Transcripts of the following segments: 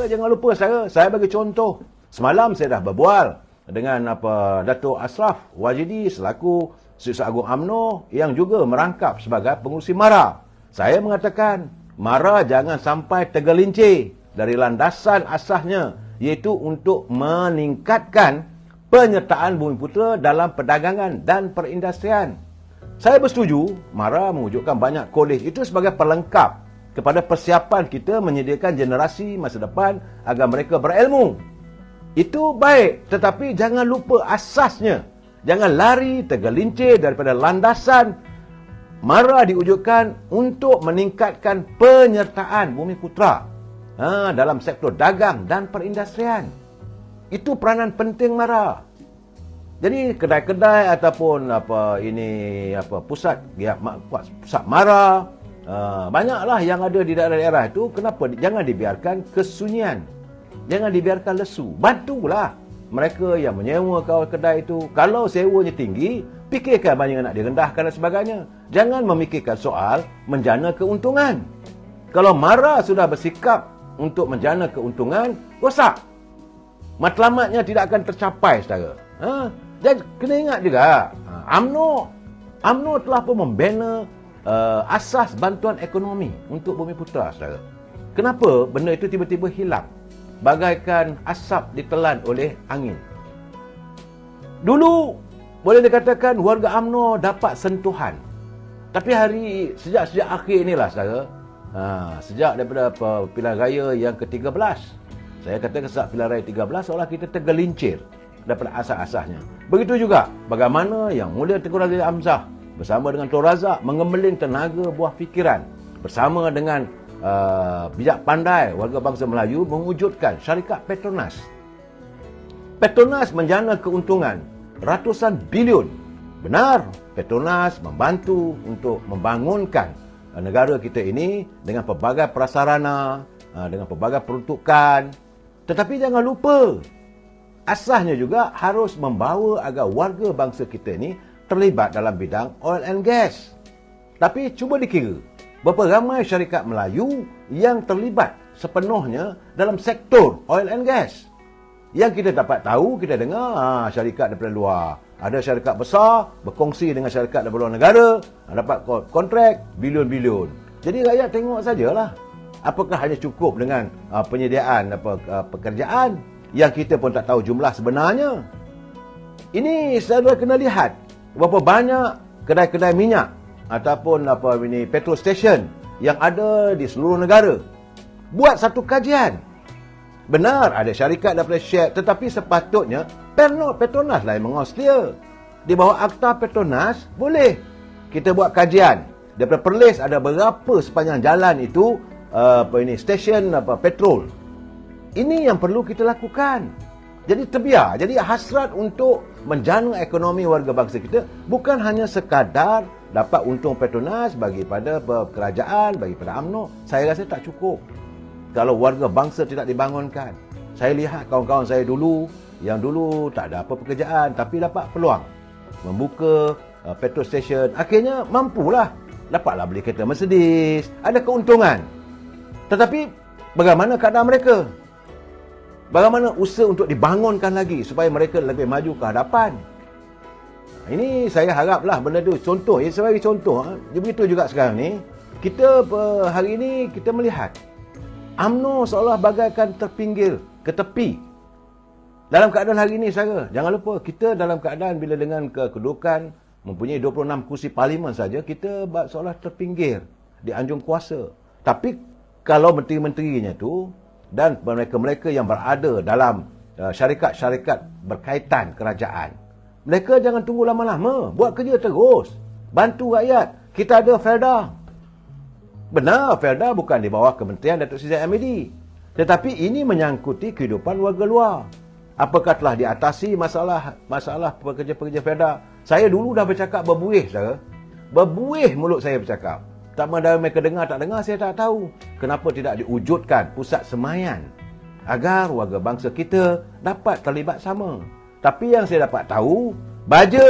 Saudara jangan lupa saya bagi contoh. Semalam saya dah berbual dengan Datuk Ashraf Wajidi selaku Setiausaha Agung UMNO yang juga merangkap sebagai pengurusi MARA. Saya mengatakan, MARA jangan sampai tergelincir dari landasan asasnya, iaitu untuk meningkatkan penyertaan Bumiputera dalam perdagangan dan perindustrian. Saya bersetuju, MARA mewujudkan banyak kolej itu sebagai pelengkap kepada persiapan kita menyediakan generasi masa depan agar mereka berilmu. Itu baik, tetapi jangan lupa asasnya. Jangan lari tergelincir daripada landasan. MARA diwujudkan untuk meningkatkan penyertaan Bumiputera dalam sektor dagang dan perindustrian. Itu peranan penting MARA. Jadi kedai-kedai ataupun pusat MARA, banyaklah yang ada di daerah-daerah itu, kenapa jangan dibiarkan kesunyian, jangan dibiarkan lesu. Bantulah mereka yang menyewa kawasan kedai itu. Kalau sewanya tinggi, fikirkan banyak nak direndahkan dan sebagainya. Jangan memikirkan soal menjana keuntungan. Kalau MARA sudah bersikap untuk menjana keuntungan, rosak. Matlamatnya tidak akan tercapai, saudara. Dan kena ingat juga, UMNO telah pun membina asas bantuan ekonomi untuk Bumiputera, saudara. Kenapa benda itu tiba-tiba hilang? Bagaikan asap ditelan oleh angin. Dulu boleh dikatakan warga UMNO dapat sentuhan. Tapi sejak akhir inilah, saudara, sejak daripada pilihan raya yang ke-13, saya katakan sejak pilihan raya 13 seolah kita tergelincir daripada asas-asasnya. Begitu juga bagaimana yang Mulia Tengku Razak Hamzah bersama dengan Tuan Razak mengembeling tenaga buah fikiran bersama dengan bijak pandai warga bangsa Melayu mewujudkan syarikat Petronas. Petronas menjana keuntungan ratusan bilion. Benar, Petronas membantu untuk membangunkan negara kita ini dengan pelbagai prasarana, dengan pelbagai peruntukan. Tetapi jangan lupa, asasnya juga harus membawa agar warga bangsa kita ini terlibat dalam bidang oil and gas. Tapi cuba dikira, berapa ramai syarikat Melayu yang terlibat sepenuhnya dalam sektor oil and gas. Yang kita dapat tahu, kita dengar syarikat daripada luar. Ada syarikat besar berkongsi dengan syarikat daripada luar negara, dapat kontrak bilion-bilion. Jadi rakyat tengok sajalah. Apakah hanya cukup dengan penyediaan pekerjaan yang kita pun tak tahu jumlah sebenarnya. Ini saudara kena lihat berapa banyak kedai-kedai minyak ataupun petrol station yang ada di seluruh negara. Buat satu kajian. Benar ada syarikat daripada Shell, tetapi sepatutnya Petronas lah yang mengawal. Di bawah Akta Petronas boleh kita buat kajian. Daripada Perlis ada berapa sepanjang jalan itu stesen petrol. Ini yang perlu kita lakukan. Jadi terbiar, jadi hasrat untuk menjana ekonomi warga bangsa kita bukan hanya sekadar dapat untung Petronas bagi pada kerajaan, bagi pada UMNO. Saya rasa tak cukup kalau warga bangsa tidak dibangunkan. Saya lihat kawan-kawan saya dulu yang dulu tak ada apa pekerjaan tapi dapat peluang membuka petrol station, akhirnya mampulah, dapatlah beli kereta Mercedes, ada keuntungan. Tetapi bagaimana keadaan mereka? Bagaimana usaha untuk dibangunkan lagi supaya mereka lebih maju ke hadapan? Ini saya haraplah benda itu contoh. Sebagai contoh, begitu juga sekarang ni, kita hari ini kita melihat UMNO seolah bagaikan terpinggir ke tepi. Dalam keadaan hari ini, saudara, jangan lupa kita dalam keadaan bila dengan kedudukan mempunyai 26 kursi parlimen saja, kita seolah terpinggir di anjung kuasa. Tapi kalau menteri-menterinya tu dan mereka-mereka yang berada dalam syarikat-syarikat berkaitan kerajaan, mereka jangan tunggu lama-lama, buat kerja terus, bantu rakyat. Kita ada Felda. Benar, Felda bukan di bawah Kementerian Datuk Seri Zahid Hamidi, tetapi ini menyangkuti kehidupan warga luar. Apakah telah diatasi masalah pekerja-pekerja Felda? Saya dulu dah bercakap berbuih, saudara. Berbuih mulut saya bercakap. Tak mahu mereka dengar, tak dengar, saya tak tahu. Kenapa tidak diwujudkan pusat semaian agar warga bangsa kita dapat terlibat sama. Tapi yang saya dapat tahu, baja,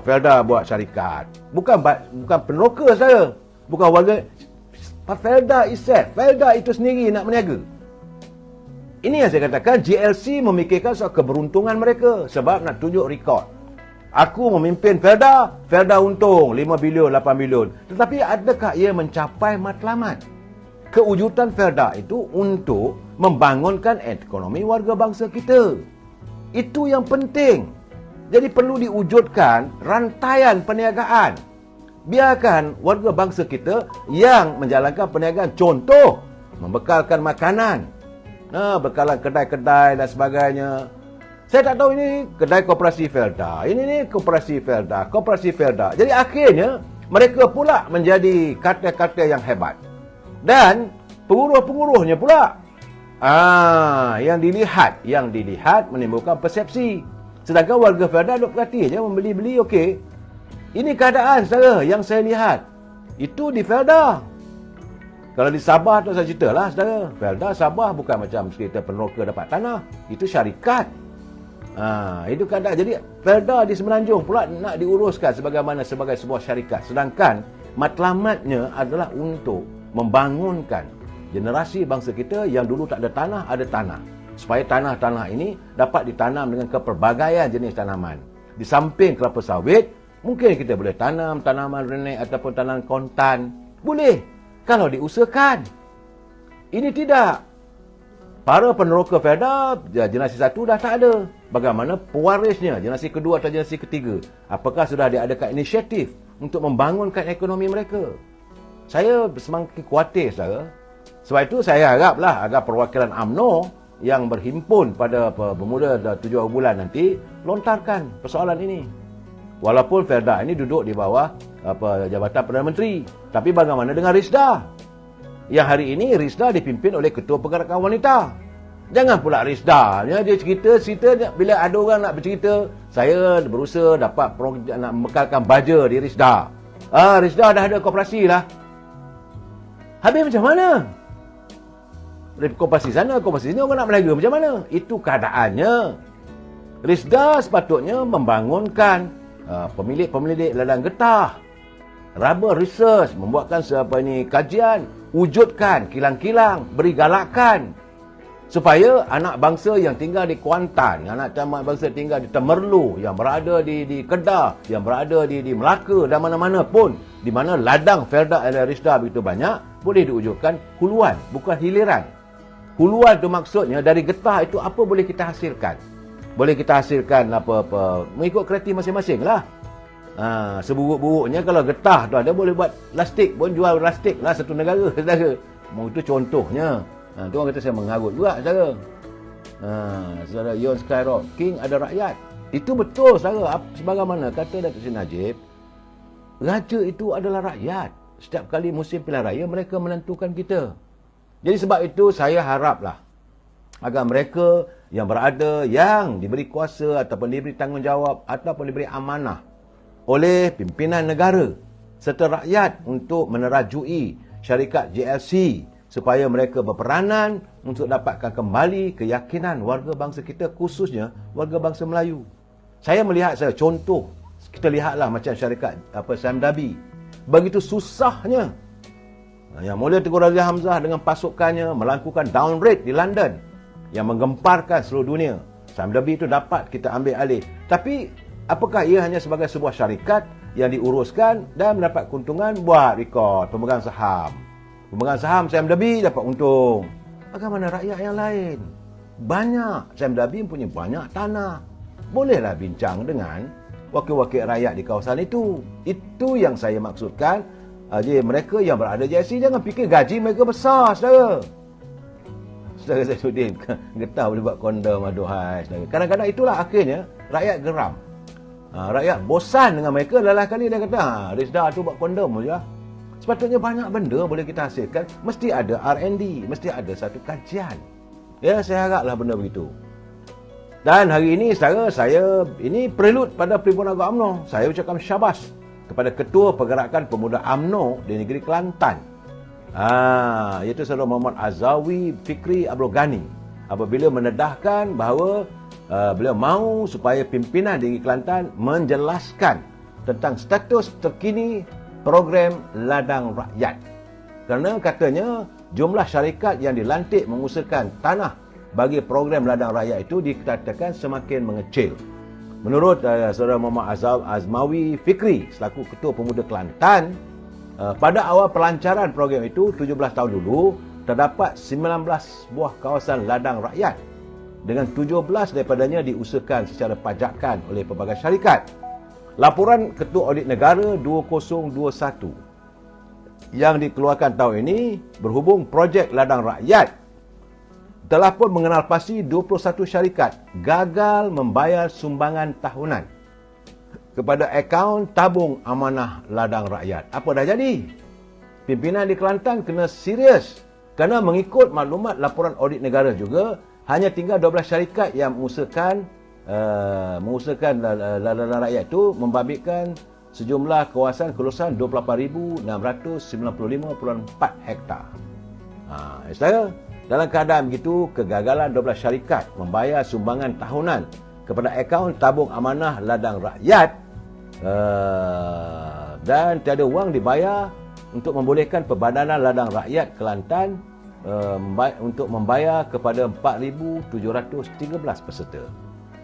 Felda buat syarikat. Bukan peneroka, saudara. Bukan warga. Felda itu sendiri nak berniaga. Ini yang saya katakan, GLC memikirkan soal keberuntungan mereka sebab nak tunjuk rekod. Aku memimpin Felda, Felda untung 5 bilion, 8 bilion. Tetapi adakah ia mencapai matlamat? Kewujudan Felda itu untuk membangunkan ekonomi warga bangsa kita. Itu yang penting. Jadi perlu diwujudkan rantaian perniagaan. Biarkan warga bangsa kita yang menjalankan perniagaan. Contoh, membekalkan makanan. Bekalan kedai-kedai dan sebagainya. Saya tak tahu ini kedai koperasi Felda. Ini koperasi Felda, koperasi Felda. Jadi akhirnya mereka pula menjadi kartel-kartel yang hebat. Dan penguruh-penguruhnya pula yang dilihat menimbulkan persepsi. Sedangkan warga Felda duk perhati je, membeli-beli okey. Ini keadaan saudara yang saya lihat. Itu di Felda. Kalau di Sabah tu saya ceritalah saudara. Felda Sabah bukan macam cerita peneroka dapat tanah. Itu syarikat. Itu keadaan. Jadi Felda di Semenanjung pula nak diuruskan sebagai sebuah syarikat. Sedangkan matlamatnya adalah untuk membangunkan generasi bangsa kita yang dulu tak ada tanah, ada tanah. Supaya tanah-tanah ini dapat ditanam dengan kepelbagaian jenis tanaman. Di samping kelapa sawit, mungkin kita boleh tanam tanaman renek ataupun tanaman kontan. Boleh, kalau diusahakan. Ini tidak. Para peneroka Felda, generasi satu dah tak ada. Bagaimana pewarisnya, generasi kedua atau generasi ketiga? Apakah sudah diadakan inisiatif untuk membangunkan ekonomi mereka? Saya semakin khawatir, saudara. Sebab itu saya haraplah agar perwakilan UMNO yang berhimpun pada bermula 7 bulan nanti lontarkan persoalan ini. Walaupun Felda ini duduk di bawah Jabatan Perdana Menteri, tapi bagaimana dengan Risda? Yang hari ini Risda dipimpin oleh Ketua Pergerakan Wanita. Jangan pula Risda dia cerita bila ada orang nak bercerita, saya berusaha dapat nak membekalkan baja di Risda. Risda dah ada koperasi lah. Habis macam mana? Koperasi sana, koperasi sini, orang nak berniaga macam mana? Itu keadaannya. Risda sepatutnya membangunkan pemilik-pemilik ladang getah, rubber research, membuatkan kajian, wujudkan kilang-kilang, beri galakan supaya anak bangsa yang tinggal di Kuantan, anak bangsa tinggal di Temerloh, yang berada di Kedah, yang berada di Melaka dan mana-mana pun di mana ladang Felda dan Risda begitu banyak, boleh diwujudkan huluan, bukan hiliran. Huluan itu maksudnya dari getah itu apa boleh kita hasilkan? Boleh kita hasilkan apa-apa mengikut kreatif masing-masing lah. Seburuk-buruknya kalau getah tu ada boleh buat plastik, pun jual plastik lah satu negara, saudara. Itu contohnya. Tu orang kata saya mengarut juga, saudara. Saudara Yon Skyrock, King ada rakyat. Itu betul, saudara. Sebagaimana kata Datuk Seri Najib, raja itu adalah rakyat. Setiap kali musim pilihan raya mereka menentukan kita. Jadi sebab itu saya haraplah agar mereka yang berada, yang diberi kuasa ataupun diberi tanggungjawab ataupun diberi amanah oleh pimpinan negara serta rakyat untuk menerajui syarikat GLC supaya mereka berperanan untuk dapatkan kembali keyakinan warga bangsa kita, khususnya warga bangsa Melayu. Saya melihat contoh, kita lihatlah macam syarikat Sam Dabi. Begitu susahnya yang Mulia Tengku Razia Hamzah dengan pasukannya melakukan down raid di London yang menggemparkan seluruh dunia. Sam Dabi itu dapat kita ambil alih. Tapi apakah ia hanya sebagai sebuah syarikat yang diuruskan dan mendapat keuntungan? Buat rekod pemegang saham. Pemegang saham Sam Dabi dapat untung. Bagaimana rakyat yang lain? Banyak. Sam Dabi mempunyai banyak tanah. Bolehlah bincang dengan wakil-wakil rakyat di kawasan itu. Itu yang saya maksudkan. Jadi mereka yang berada di JSC jangan fikir gaji mereka besar, saudara. Saudara Zainuddin, getah boleh buat kondom, aduhai, saudara. Kadang-kadang itulah akhirnya rakyat geram. Rakyat bosan dengan mereka. Lain kali dia kata, Risda tu buat kondom saja. Sepatutnya banyak benda boleh kita hasilkan. Mesti ada R&D, mesti ada satu kajian. Ya, saya haraplah benda begitu. Dan hari ini, saudara, saya ini prelude pada Perhimpunan Agama UMNO. Saya ucapkan syabas kepada Ketua Pergerakan Pemuda UMNO di negeri Kelantan, iaitu Saudara Muhammad Azawi Fikri Abdul Ghani, apabila mendedahkan bahawa beliau mahu supaya pimpinan di negeri Kelantan menjelaskan tentang status terkini program ladang rakyat. Kerana katanya jumlah syarikat yang dilantik mengusahakan tanah bagi program ladang rakyat itu dikatakan semakin mengecil. Menurut Saudara Muhammad Azmawi Fikri selaku Ketua Pemuda Kelantan, pada awal pelancaran program itu 17 tahun dulu terdapat 19 buah kawasan ladang rakyat dengan 17 daripadanya diusahakan secara pajakan oleh pelbagai syarikat. Laporan Ketua Audit Negara 2021 yang dikeluarkan tahun ini berhubung projek ladang rakyat telah pun mengenal pasti 21 syarikat gagal membayar sumbangan tahunan kepada akaun tabung amanah ladang rakyat. Apa dah jadi? Pimpinan di Kelantan kena serius kerana mengikut maklumat laporan audit negara juga, hanya tinggal 12 syarikat yang mengusahakan ladang rakyat itu membabitkan sejumlah kawasan kelulusan 28,695.4 hektar. Saudara, dalam keadaan begitu, kegagalan 12 syarikat membayar sumbangan tahunan kepada akaun tabung amanah ladang rakyat dan tiada wang dibayar untuk membolehkan Perbadanan Ladang Rakyat Kelantan untuk membayar kepada 4,713 peserta.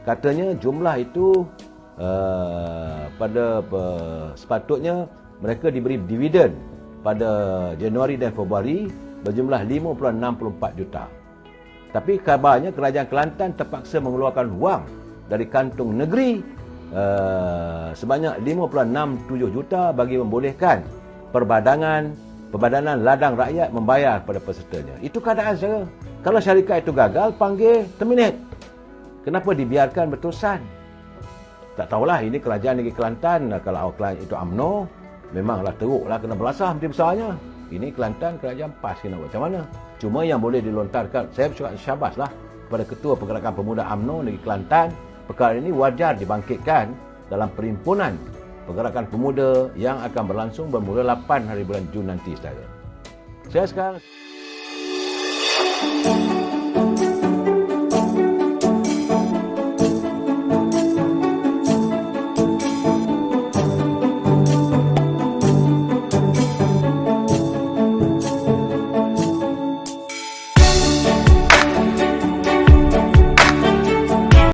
Katanya jumlah itu sepatutnya mereka diberi dividen pada Januari dan Februari berjumlah 5.64 juta. Tapi kabarnya kerajaan Kelantan terpaksa mengeluarkan wang dari kantung negeri sebanyak 5.67 juta bagi membolehkan Perbadanan Ladang Rakyat membayar pada pesertanya. Itu keadaan saudara. Kalau syarikat itu gagal, panggil terminate. Kenapa dibiarkan berterusan? Tak tahulah, ini kerajaan negeri Kelantan. Kalau klien itu UMNO, memanglah teruklah kena belasah menteri besarnya. Ini Kelantan, kerajaan PAS kena buat macam mana? Cuma yang boleh dilontarkan, saya bercakap syabaslah kepada Ketua Pergerakan Pemuda UMNO negeri Kelantan. Perkara ini wajar dibangkitkan dalam perhimpunan Pergerakan Pemuda yang akan berlangsung bermula 8 hari bulan Jun nanti, saudara. Saya sekarang